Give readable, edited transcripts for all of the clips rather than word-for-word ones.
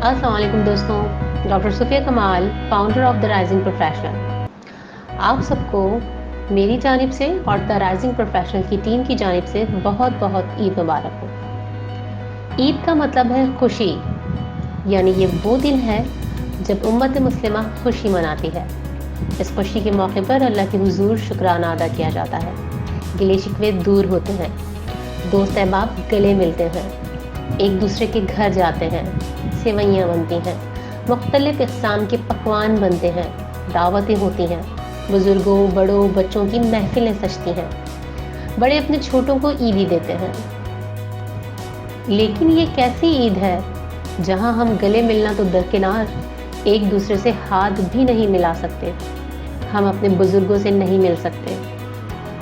अस्सलाम वालेकुम दोस्तों, डॉक्टर सुफिया कमाल, founder of the rising professional. आप सबको मेरी जानिब से और द राइजिंग प्रोफेशनल की टीम की जानिब से बहुत बहुत ईद मुबारक हो। ईद का मतलब है खुशी, यानी ये वो दिन है जब उम्मत मुस्लिमा खुशी मनाती है। इस खुशी के मौके पर अल्लाह के हुजूर शुक्राना अदा किया जाता है, गिले शिकवे दूर होते हैं, दोस्त अहबाब गले मिलते हैं, एक दूसरे के घर जाते हैं, सेवइयाँ बनती हैं, मुख्तलिफ इक़साम के पकवान बनते हैं, दावतें होती हैं, बुज़ुर्गों बड़ों बच्चों की महफिलें सजती हैं, बड़े अपने छोटों को ईदी देते हैं। लेकिन ये कैसी ईद है जहाँ हम गले मिलना तो दरकिनार, एक दूसरे से हाथ भी नहीं मिला सकते, हम अपने बुज़ुर्गों से नहीं मिल सकते,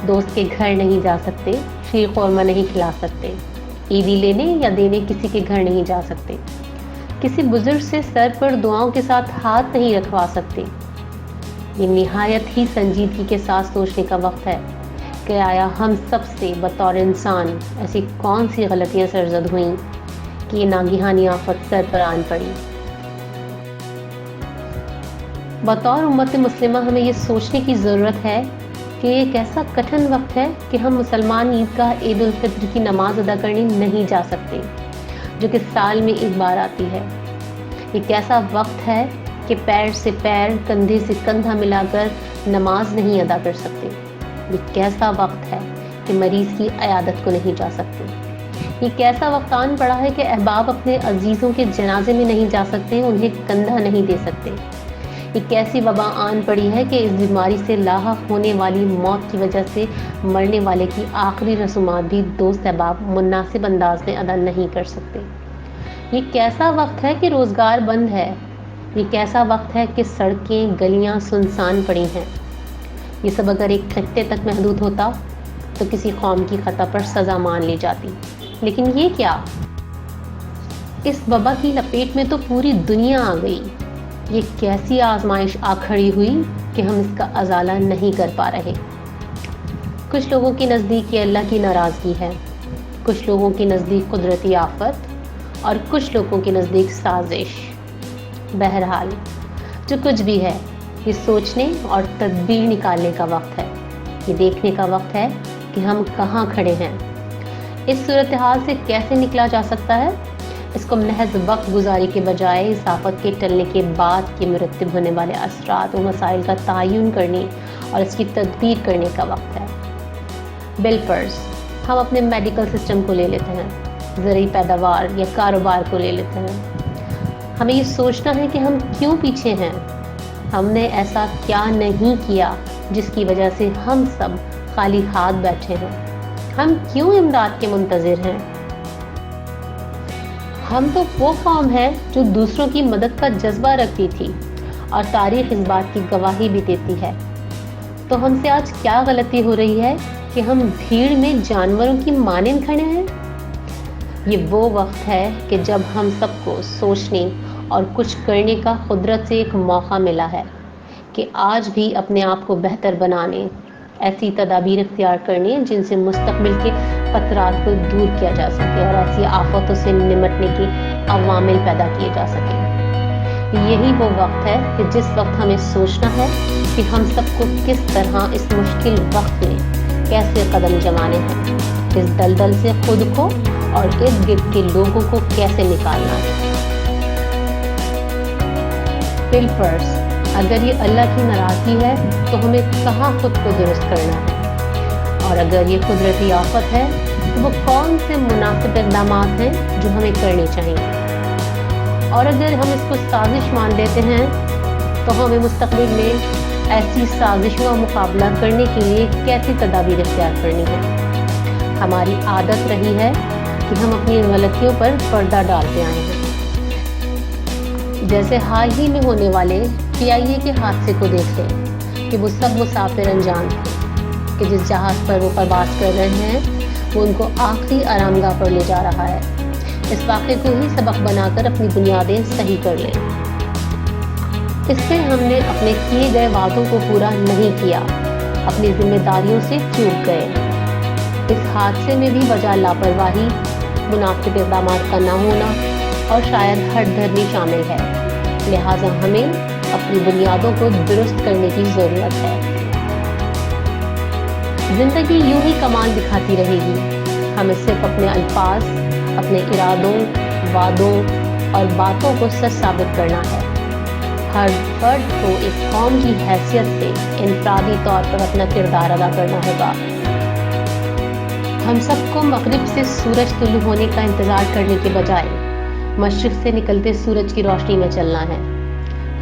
दोस्त के घर नहीं जा सकते, शीर ख़ुरमा नहीं खिला सकते, ईदी लेने या देने किसी के घर नहीं जा सकते, किसी बुजुर्ग से सर पर दुआओं के साथ हाथ नहीं रखवा सकते। ये निहायत ही संजीदगी के साथ सोचने का वक्त है कि आया हम सब से बतौर इंसान ऐसी कौन सी गलतियां सरजद हुई कि ये नागिहानी आफत सर पर आन पड़ी। बतौर उम्मत मुस्लिमा हमें ये सोचने की ज़रूरत है कि एक ऐसा कठिन वक्त है कि हम मुसलमान ईदगाह ईद उल फित्र की नमाज अदा करने नहीं जा सकते, जो कि साल में एक बार आती है। एक ऐसा वक्त है कि पैर से पैर, कंधे से कंधा मिलाकर नमाज नहीं अदा कर सकते। एक ऐसा वक्त है कि मरीज़ की अयादत को नहीं जा सकते। एक ऐसा वक्त आन पड़ा है कि अहबाब अपने अजीज़ों के जनाजे में नहीं जा सकते, उन्हें कंधा नहीं दे सकते। एक ऐसी वबा आन पड़ी है कि इस बीमारी से लाहक होने वाली मौत की वजह से मरने वाले की आखिरी रसूमात भी दोस्त अहबाब मुनासिब अंदाज में अदा नहीं कर सकते। ये कैसा वक्त है कि रोज़गार बंद है। ये कैसा वक्त है कि सड़कें गलियां सुनसान पड़ी हैं। ये सब अगर एक खत्ते तक महदूद होता तो किसी कौम की खता पर सज़ा मान ली जाती, लेकिन ये क्या, इस वबा की लपेट में तो पूरी दुनिया आ गई। ये कैसी आजमाइश आ खड़ी हुई कि हम इसका अजाला नहीं कर पा रहे। कुछ लोगों के नज़दीक ये अल्लाह की नाराज़गी है, कुछ लोगों के नज़दीक कुदरती आफत और कुछ लोगों के नज़दीक साजिश। बहरहाल जो कुछ भी है, ये सोचने और तदबीर निकालने का वक्त है। ये देखने का वक्त है कि हम कहाँ खड़े हैं। इस सूरत हाल से कैसे निकला जा सकता है, इसको महज वक्त गुजारी के बजाय इस आफत के टलने के बाद के मुरतब होने वाले असरात व मसाइल का तयन करने और इसकी तदबीर करने का वक्त है। बिलफर्ज हम अपने मेडिकल सिस्टम को ले लेते हैं, ज़रूरी पैदावार या कारोबार को ले लेते हैं। हमें ये सोचना है कि हम क्यों पीछे हैं, हमने ऐसा क्या नहीं किया जिसकी वजह से हम सब खाली हाथ बैठे हैं, हम क्यों इमदाद के मुंतज़िर हैं। हम तो वो कौम है जो दूसरों की मदद का जज्बा रखती थी और तारीख़ इस बात की गवाही भी देती है। तो हमसे आज क्या गलती हो रही है कि हम भीड़ में जानवरों की मानिंद खड़े हैं। ये वो वक्त है कि जब हम सबको सोचने और कुछ करने का कुदरत से एक मौका मिला है कि आज भी अपने आप को बेहतर बनाने, ऐसी तदाबीर इख्तियार करने जिनसे मुस्तक़बिल के ख़तरात को दूर किया जा सके और ऐसी आफतों से निमटने के अवामिल पैदा किए जा सके। यही वो वक्त है कि जिस वक्त हमें सोचना है कि हम सबको किस तरह इस मुश्किल वक्त में कैसे कदम जमाने हैं, इस दलदल से खुद को और इर्द गिर्द के लोगों को कैसे निकालना है। बिलफर्ज अगर ये अल्लाह की नाराज़गी है तो हमें कहाँ खुद को दुरुस्त करना है, और अगर ये कुदरती आफत है तो वो कौन से मुनासिब इक़दाम हैं जो हमें करने चाहिए। और अगर हम इसको साजिश मान लेते हैं तो हमें मुस्तक़बिल में ऐसी साजिशों का मुकाबला करने के लिए कैसी तदाबीर इख्तियार करनी है। हमारी आदत रही है कि हम अपनी गलतियों पर पर्दा डालते आए हैं। जैसे हाल ही में होने वाले PIA के हादसे को देख लें कि वो सब मुसाफिर अनजान थे कि जिस जहाज़ पर वो परवाज़ कर रहे हैं वो उनको आखिरी आरामगाह पर ले जा रहा है। इस वाक़े को ही सबक बनाकर अपनी बुनियादें सही कर लें। इससे हमने अपने किए गए वादों को पूरा नहीं किया, अपनी जिम्मेदारियों से चूक गए। इस हादसे में भी वजह लापरवाही, मुनासिब इक़दाम का न होना, اور شاید ہر دھرمی شامل ہے، لہٰذا ہمیں اپنی بنیادوں کو درست کرنے کی ضرورت ہے۔ زندگی یوں ہی کمال دکھاتی رہے گی، ہمیں صرف اپنے الفاظ، اپنے ارادوں، وعدوں اور باتوں کو سچ ثابت کرنا ہے۔ ہر فرد کو ایک قوم کی حیثیت سے انفرادی طور پر اپنا کردار ادا کرنا ہوگا۔ ہم سب کو مغرب سے سورج طلوع ہونے کا انتظار کرنے کے بجائے مشرق سے نکلتے سورج کی روشنی میں چلنا ہے۔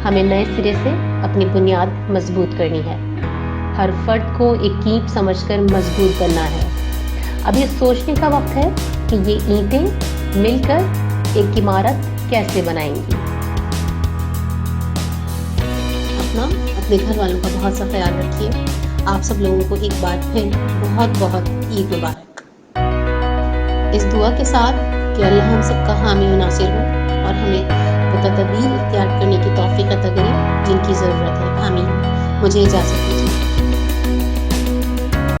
ہمیں نئے سرے سے اپنی بنیاد مضبوط کرنی ہے، ہر فرد کو ایک اینٹ سمجھ کر مضبوط بننا ہے۔ اب یہ سوچنے کا وقت ہے کہ یہ اینٹیں مل کر ایک عمارت کیسے بنائیں گی۔ اپنے گھر والوں کا بہت سا خیال رکھیے۔ آپ سب لوگوں کو ایک بار پھر بہت بہت عید مبارک۔ اس دعا کے ساتھ کہ اللہ ہم سب کا حامی و ناصر ہو اور ہمیں وہ تدابیر اختیار کرنے کی توفیق عطا کرے جن کی ضرورت ہے۔ آمین۔ مجھے اجازت دیجیے۔